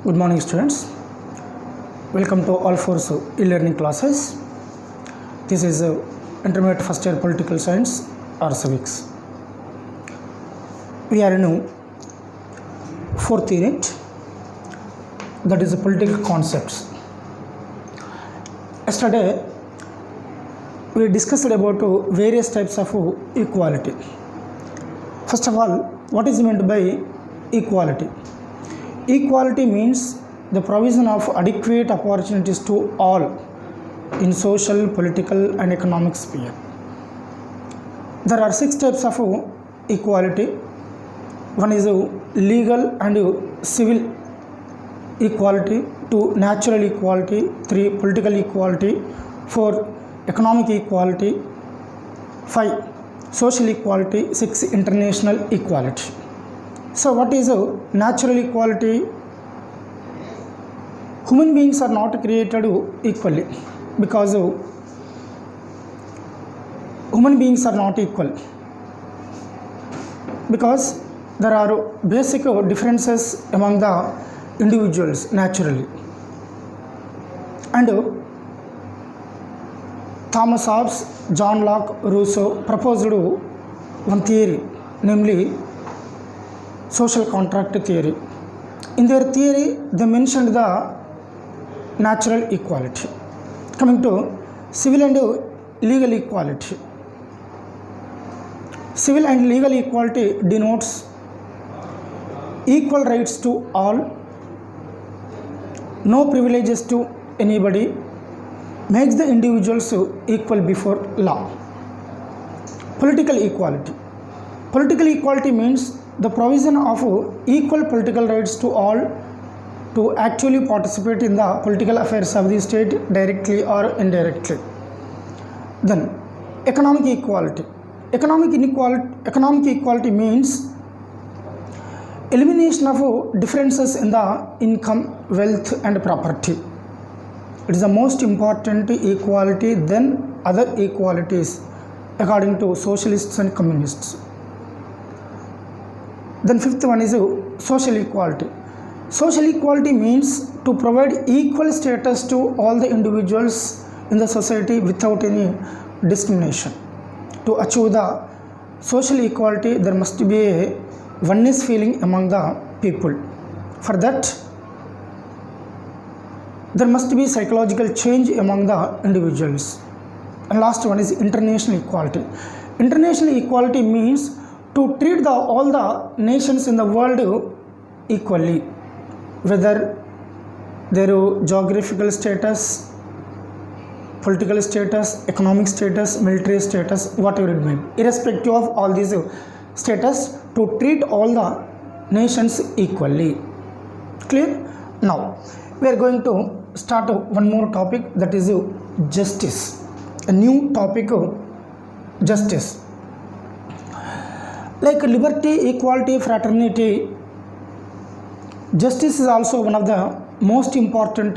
Good morning, students. Welcome to all four e-learning classes. This is intermediate first year political science or civics. We are in fourth unit, that is political concepts. Yesterday we discussed about various types of equality. First of all, what is meant by equality? Equality means the provision of adequate opportunities to all in social, political and economic sphere. There are 6 types of equality. One is legal and civil equality, 2 natural equality, 3 political equality, 4 economic equality, 5 social equality, 6 international equality. So what is natural equality? Human beings are not created equally because human beings are not equal because there are basic differences among the individuals naturally. And Thomas Hobbes, John Locke, Rousseau proposed one theory, namely social contract theory. In their theory, they mentioned the natural equality. Coming to civil and legal equality. Civil and legal equality denotes equal rights to all, no privileges to anybody, makes the individuals equal before law. Political equality. Political equality means the provision of equal political rights to all to actually participate in the political affairs of the state directly or indirectly. Then economic equality. Economic equality means elimination of differences in the income, wealth and property. It is the most important equality than other equalities according to socialists and communists. Then fifth one is social equality. Social equality means to provide equal status to all the individuals in the society without any discrimination. To achieve the social equality, there must be a oneness feeling among the people. For that, there must be psychological change among the individuals. And last one is international equality. International equality means to treat all the nations in the world equally, whether their geographical status, political status, economic status, military status, whatever it may be, irrespective of all these status, to treat all the nations equally. Clear? Now we are going to start one more topic, that is justice. A new topic, justice. Like liberty, equality, fraternity, justice is also one of the most important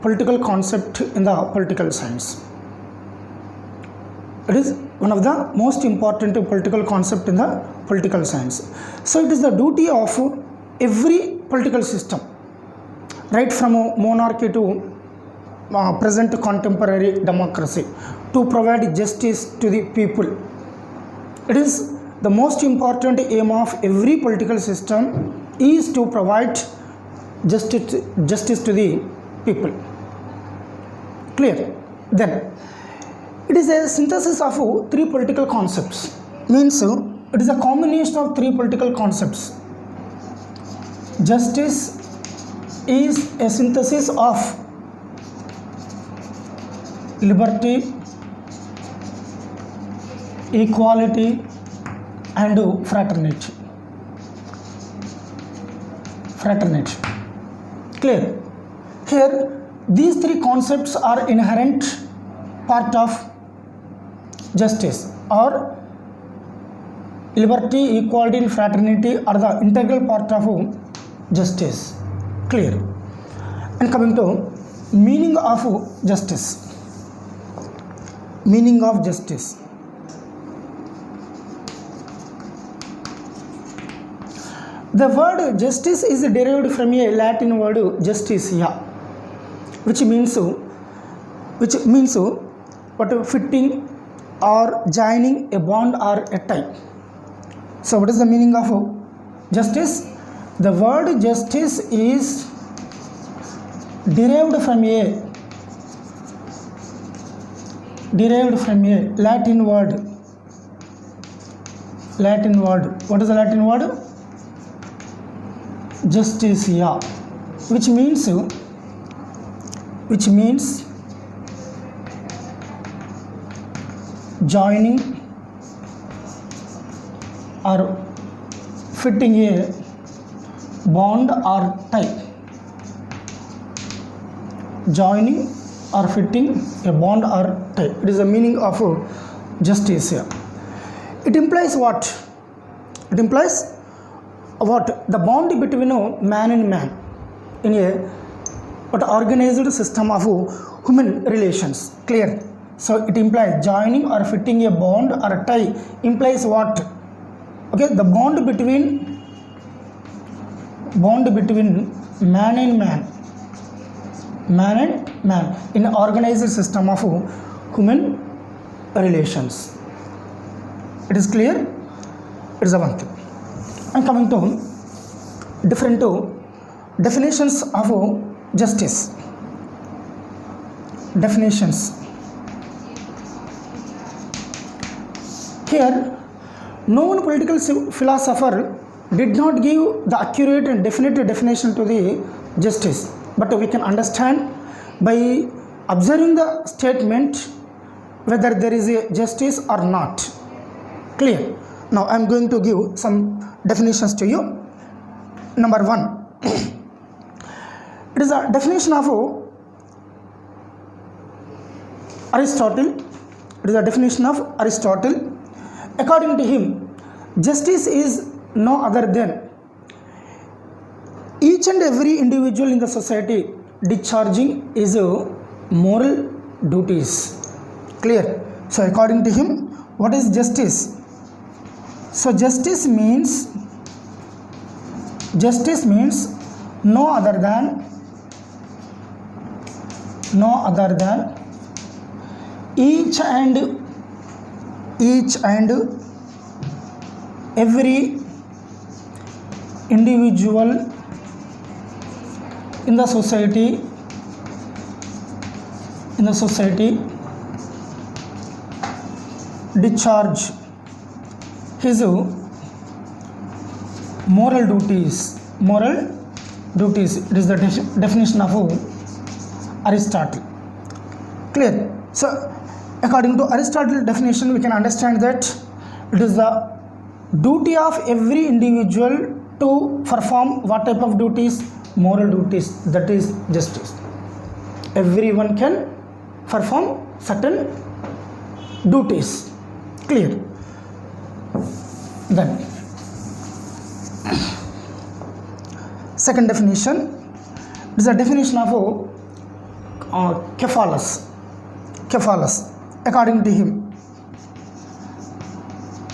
political concept in the political science. It is one of the most important political concept in the political science. So it is the duty of every political system, right from monarchy to present contemporary democracy, to provide justice to the people. It is the most important aim of every political system is to provide justice to the people. Clear? Then it is a synthesis of 3 political concepts. Means it is a combination of 3 political concepts. Justice is a synthesis of liberty, equality and fraternity. Clear? Here these 3 concepts are inherent part of justice, or liberty, equality and fraternity are the integral part of justice. Clear? And coming to meaning of justice. Meaning of justice. The word justice is derived from a Latin word justitia, which means what, fitting or joining a bond or a tie. So what is the meaning of justice? The word justice is derived from a Latin word. What is the Latin word? Justitia, which means joining or fitting a bond or tie. Joining or fitting a bond or tie. It is the meaning of justice here. It implies what? It implies what? The bond between man and man in a organized system of human relations. Clear? So it implies joining or fitting a bond or a tie implies what? Okay, the bond between man and man in an organized system of human relations. It is clear? It is the one thing. I am coming to different definitions of justice. Definitions. Here, no one political philosopher did not give the accurate and definite definition to the justice, but we can understand by observing the statement whether there is a justice or not. Clear? Now I am going to give some definitions to you. Number 1, it is a definition of Aristotle. It is a definition of Aristotle. According to him, justice is no other than each and every individual in the society discharging his moral duties. Clear? So according to him, what is justice? So justice means no other than each and every individual in the society discharge his moral duties. It is the definition of Aristotle. Clear? So according to Aristotle's definition, we can understand that it is the duty of every individual to perform what type of duties? Moral duties. That is justice. Everyone can perform certain duties. Clear? Then second definition is the definition of Cephalus. According to him,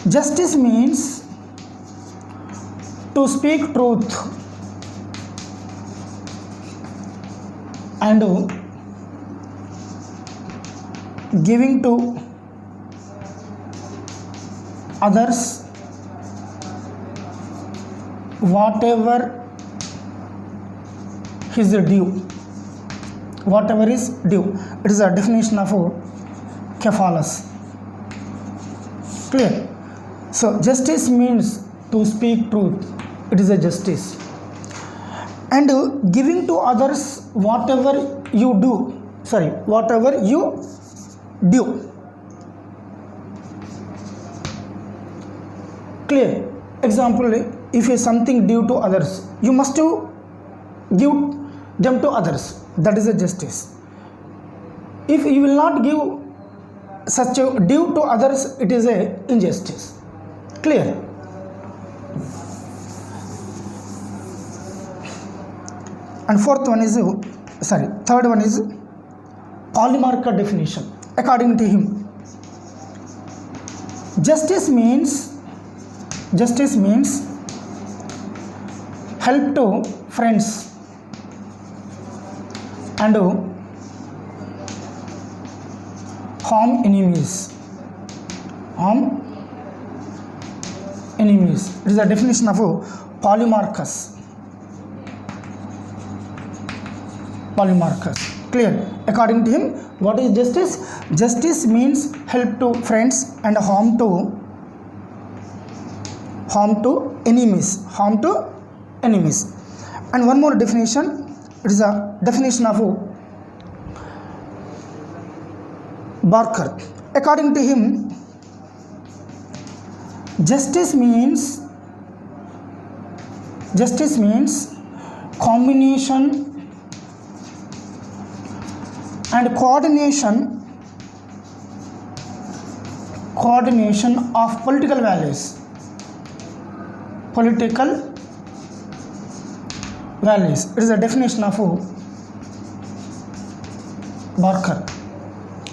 justice means to speak truth and giving to others whatever is due. Whatever is due. It is a definition of Cephalus. Clear? So justice means to speak truth. It is a justice. And giving to others whatever you do. Clear? Example, if you something due to others, you must to give them to others. That is a justice. If you will not give such a due to others, it is a injustice. Clear? And third one is Polemarchus definition. According to him, justice means help to friends and harm enemies. Harm enemies. It is a definition of Polemarchus. Polemarchus. Clear? According to him, what is justice? Justice means help to friends and harm to enemies. Harm to enemies. And one more definition. It is a definition of Barker. According to him, justice means combination and coordination of political values. It is a definition of Barker.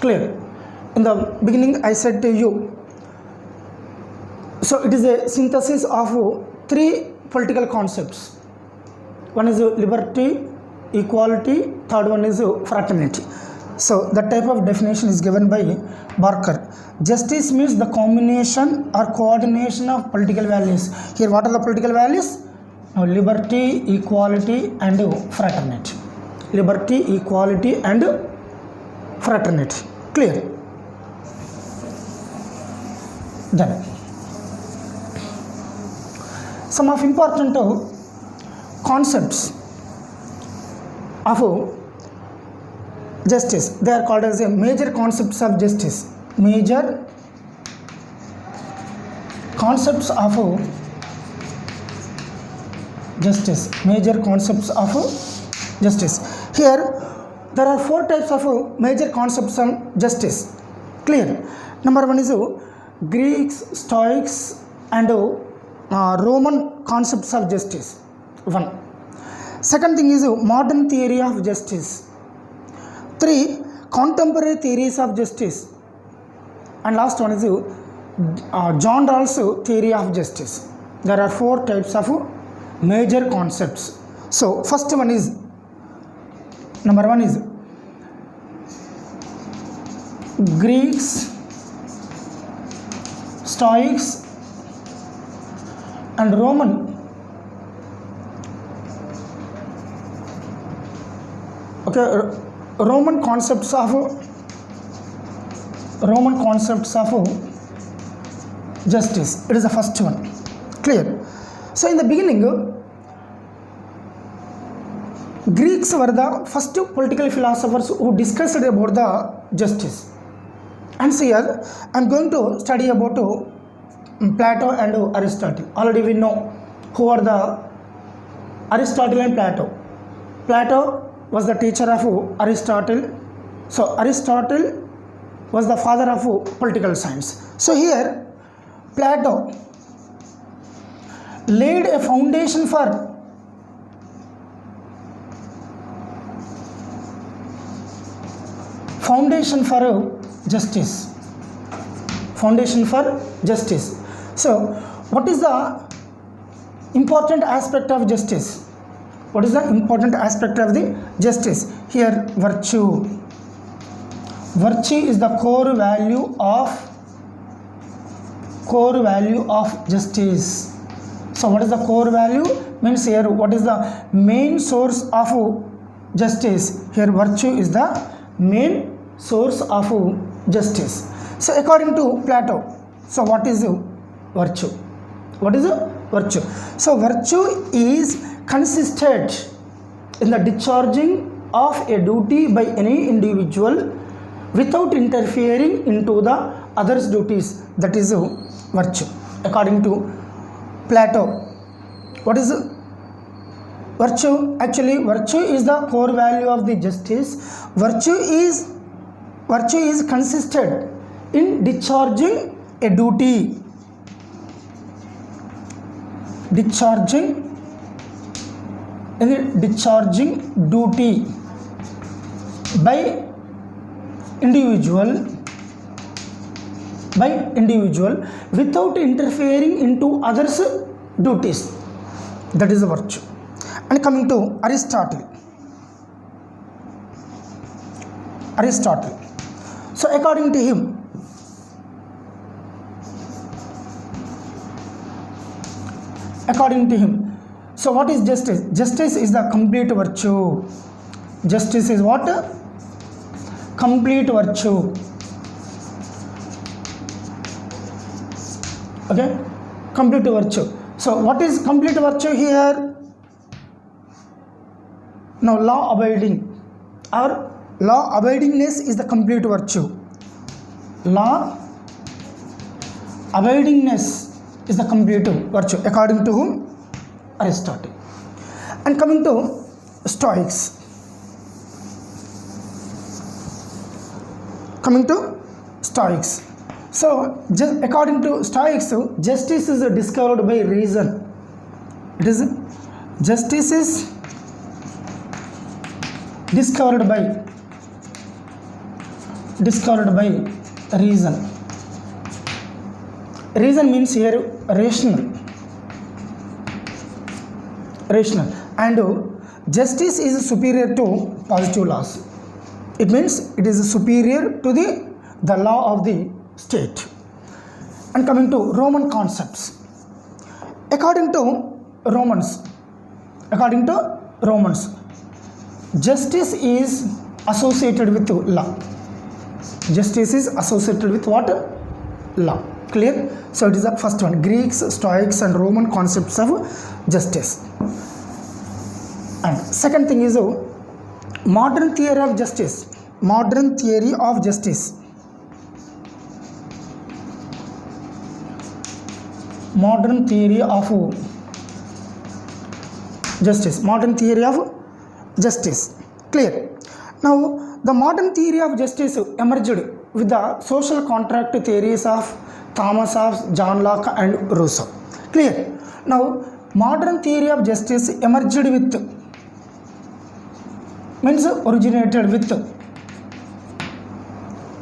Clear? In the beginning I said to you, so it is a synthesis of three political concepts. One is liberty, equality, third one is fraternity. So that type of definition is given by Barker. Justice means the combination or coordination of political values. Here what are the political values? Now, liberty, equality and fraternity. Liberty, equality and fraternity. Clear? Then some of important concepts of justice. They are called as a major concepts of justice. Major concepts of justice. Major concepts of justice. Here there are four types of major concepts of justice. Clear? Number one is Greeks, Stoics and Roman concepts of justice. One. Second thing is modern theory of justice. 3. Contemporary theories of justice. And last one is John Rawls theory of justice. There are four types of major concepts. So first one is, number one is Greeks, Stoics and Roman Roman concepts of justice. It is the first one. Clear? So in the beginning, Greeks were the first political philosophers who discussed about the justice. And so here I am going to study about Plato and Aristotle. Already we know who are the Aristotle and Plato. Plato was the teacher of Aristotle. So Aristotle was the father of political science. So here Plato laid a foundation for justice. Foundation for justice. So what is the important aspect of justice? What is the important aspect of the justice? Here virtue. Virtue is the core value of justice. So what is the core value? Means here what is the main source of justice? Here virtue is the main source of justice. So according to Plato, so what is virtue? What is virtue? So virtue is consisted in the discharging of a duty by any individual without interfering into the other's duties. That is virtue according to Plato. What is virtue? Actually virtue is the core value of the justice. Virtue is consisted in discharging a duty. Discharging duty by individual without interfering into others' duties. That is the virtue. And coming to Aristotle. So according to him, so what is justice? Justice is the complete virtue. Justice is what? Complete virtue. Okay, complete virtue. So what is complete virtue here? Now law abiding, or law abidingness is the complete virtue. Law abidingness is the complete virtue according to whom? Aristotle. And coming to Stoics. So according to Stoics, justice is discovered by reason. Justice is discovered by reason. Reason means here rational, and justice is superior to positive laws. It means it is superior to the law of the state. And coming to Roman concepts. According to Romans, justice is associated with law. Justice is associated with what? Law. Clear? So it is the first one. Greeks, Stoics and Roman concepts of justice. And second thing is modern theory of justice. Modern theory of justice Clear? Now the modern theory of justice emerged with the social contract theories of Thomas Hobbes, John Locke and Rousseau. Clear? Now modern theory of justice emerged with, means originated with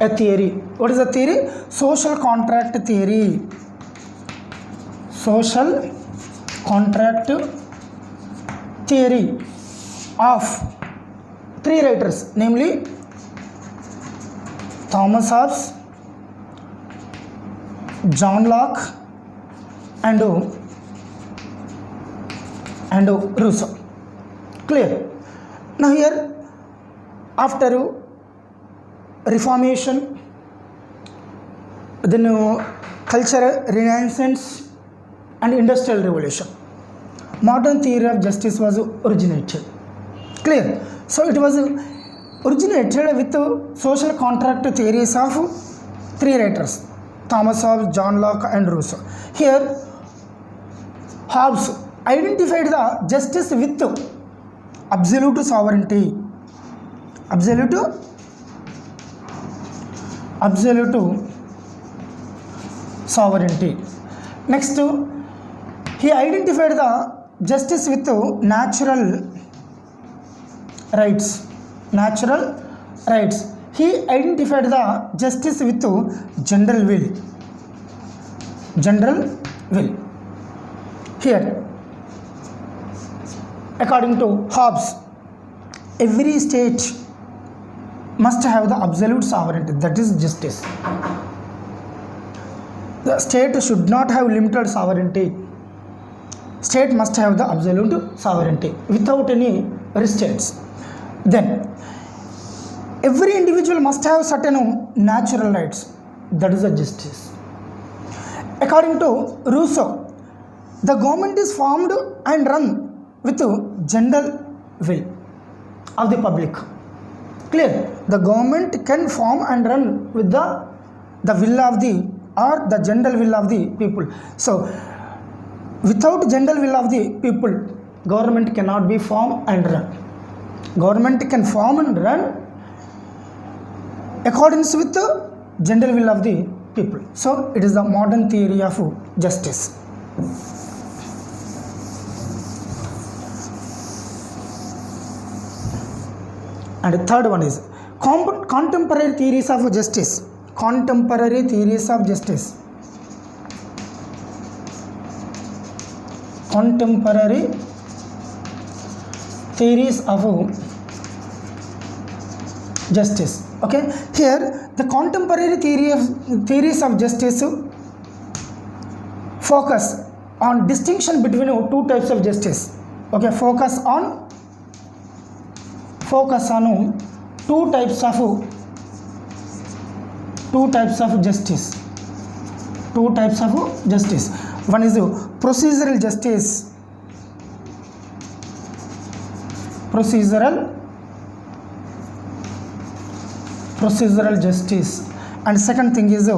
a theory. What is the theory? Social contract theory. Social contract theory of three writers, namely Thomas Hobbes, John Locke and Rousseau. Clear? Now here, after Reformation, then cultural renaissance and industrial revolution, modern theory of justice was originated. Clear? So it was originated with social contract theories of three writers, Thomas Hobbes, John Locke and Rousseau. Here Hobbes identified the justice with absolute sovereignty. Next, he identified the justice with natural rights. He identified the justice with general will. Here, according to Hobbes, every state must have the absolute sovereignty, that is justice. The state should not have limited sovereignty. State must have the absolute sovereignty without any restraints. Then every individual must have certain natural rights, that is the justice. According to Rousseau, the government is formed and run with general will of the public. Clear? The government can form and run with the will of the, or the general will of the people. So without general will of the people, government cannot be formed and run. Government can form and run accordance with the general will of the people. So it is the modern theory of justice. And the third one is contemporary theories of justice. Contemporary theories of justice. Contemporary theories of justice. Okay, here the contemporary theories of justice focus on distinction between two types of justice. Okay, focus on two types of justice. One is procedural justice, and second thing is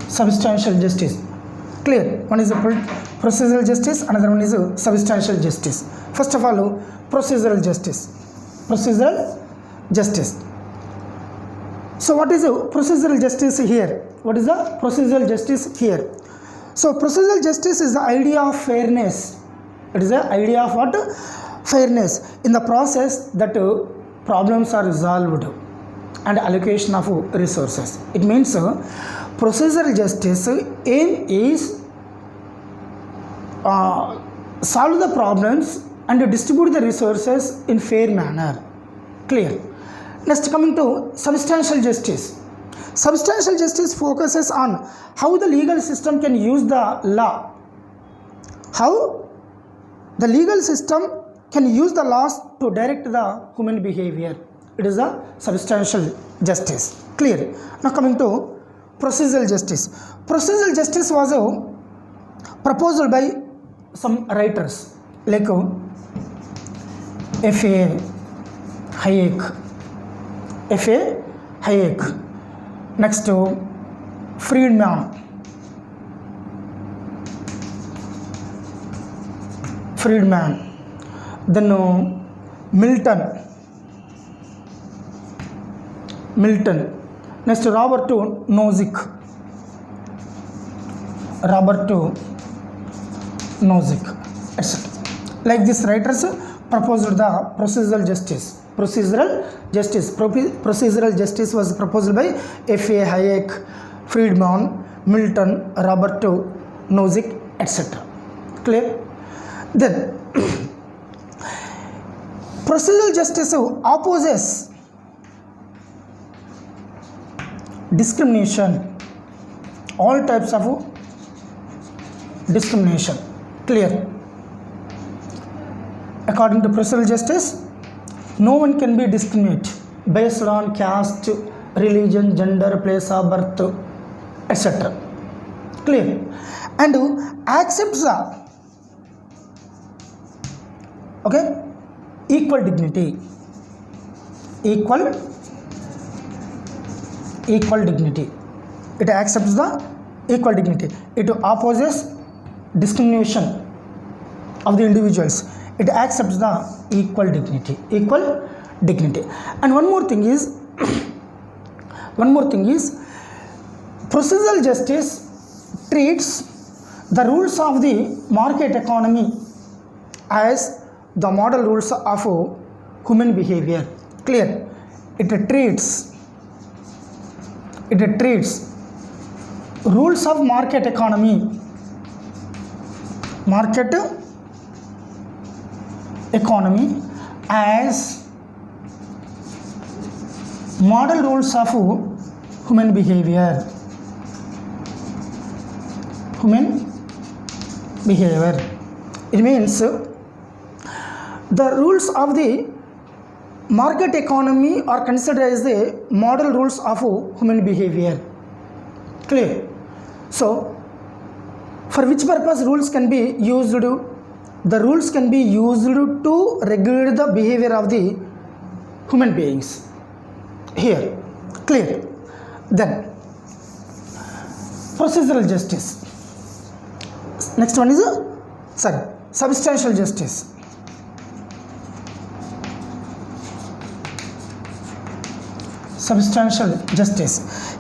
substantial justice. Clear? One is procedural justice, another one is substantial justice. First of all, procedural justice. So what is procedural justice here? So procedural justice is the idea of fairness. It is the idea of what? Fairness in the process that problems are resolved and allocation of resources. It means procedural justice aim is solve the problems and distribute the resources in fair manner. Clear? Next, coming to substantial justice. Substantial justice focuses on how the legal system can use the law. How the legal system can use the laws to direct the human behavior. It is a substantial justice. Clear? Now coming to procedural justice. Procedural justice was proposed by some writers like F.A. Hayek. Next, Friedman. Then Milton. Next, Robert Nozick. Etc. Like these writers proposed the procedural justice. Procedural justice was proposed by F.A. Hayek, Friedman, Milton, Robert Nozick, etc. Clear? Then procedural justice opposes discrimination, all types of discrimination. Clear? According to procedural justice, no one can be discriminated based on caste, religion, gender, place of birth, etc. Clear? And accepts the equal dignity. It accepts the equal dignity. It opposes discrimination of the individuals. It accepts the equal dignity. And one more thing is procedural justice treats the rules of the market economy as the model rules of human behavior. Clear? It treats rules of market economy as model rules of human behavior. It means the rules of the market economy are considered as the model rules of human behavior. Clear? So for which purpose rules can be used? The rules can be used to regulate the behavior of the human beings. Here. Clear? Then procedural justice. Next one is substantial justice.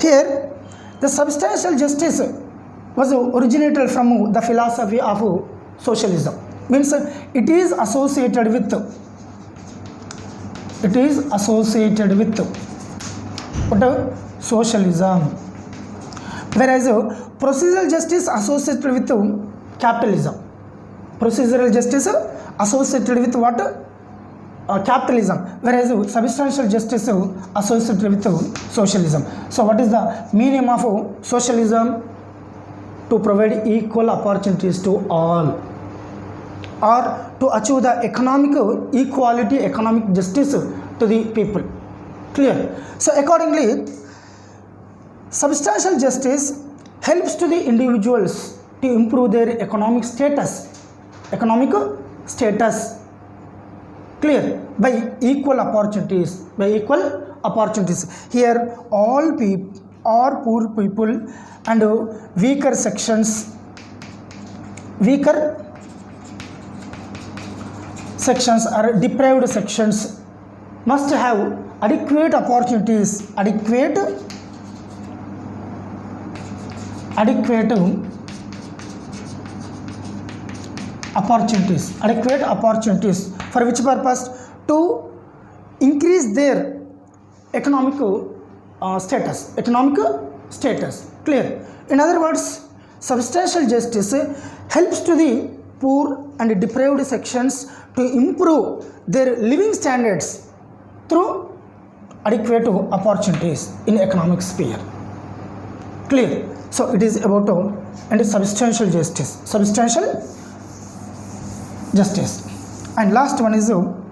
Here the substantial justice was originated from the philosophy of socialism. Means it is associated with socialism, whereas procedural justice associated with capitalism. Procedural justice associated with what? Capitalism, whereas substantial justice associated with socialism. So what is the meaning of socialism? To provide equal opportunities to all, or to achieve the economic equality, economic justice to the people. Clear? So accordingly, substantial justice helps to the individuals to improve their economic status. Clear? By equal opportunities. Here all people or poor people and weaker sections or deprived sections must have adequate opportunities, adequate opportunities for which purpose? To increase their economic status. Clear? In other words, substantial justice helps to the poor and deprived sections to improve their living standards through adequate opportunities in economic sphere. Clear? So it is about and substantial justice. And last one is John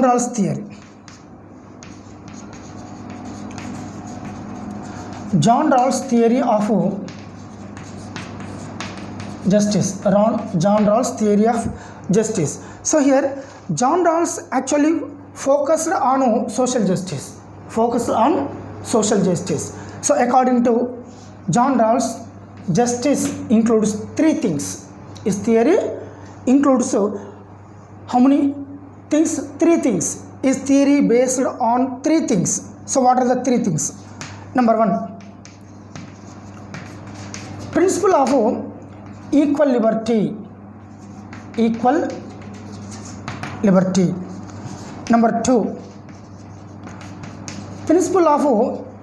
Rawls theory. John Rawls theory of justice. John Rawls theory of justice. So here John Rawls actually focused on social justice. So according to John Rawls, justice includes three things. His theory includes how many things? Three things. His theory based on three things. So what are the three things? Number one, principle of equal liberty. Number two, principle of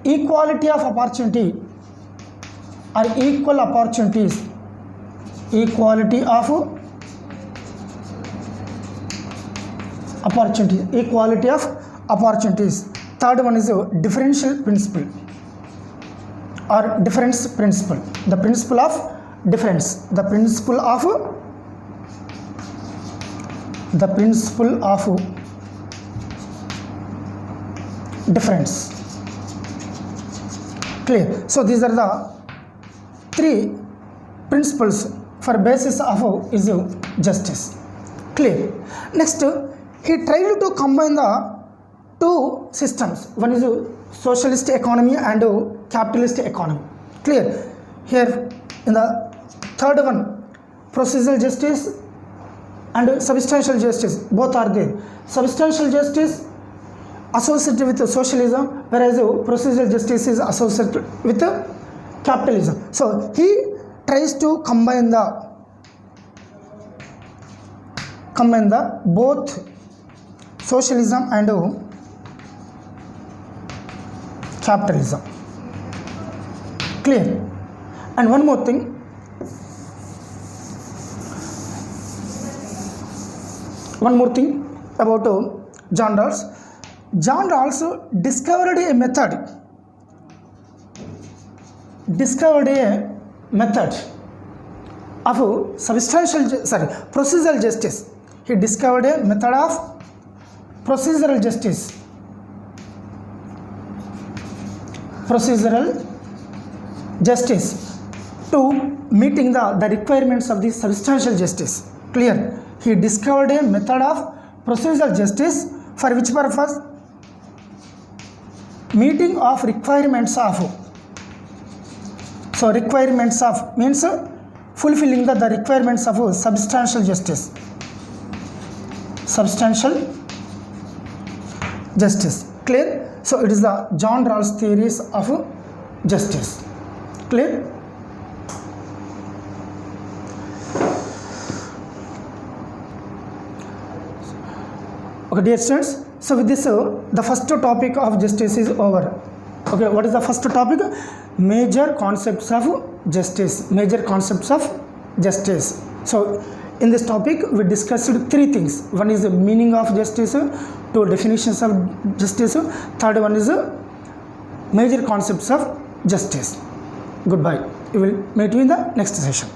equality of opportunity or equal opportunities. Equality of opportunities. Third one is a differential principle or difference principle. The principle of difference. The principle of difference. Clear? So these are the three principles for basis of is justice. Clear? Next, he tried to combine the two systems. One is socialist economy and capitalist economy. Clear? Here in the third one, procedural justice and substantial justice, both are there. Substantial justice associated with socialism, whereas procedural justice is associated with capitalism. So he tries to combine the both socialism and capitalism. Clear? And one more thing, about John Rawls. John Rawls discovered a method of procedural justice. He discovered a method of procedural justice to meeting the requirements of the substantial justice. Clear? He discovered a method of procedural justice for which purpose? Meeting of requirements of. So requirements of means fulfilling the requirements of substantial justice. Clear? So it is the John Rawls theories of justice. Clear? Okay, dear students, so with this the first topic of justice is over. Okay, what is the first topic? major concepts of justice. Major concepts of justice. So in this topic we discussed three things. One is the meaning of justice, two definitions of justice, third one is major concepts of justice. Goodbye. We will meet you in the next session.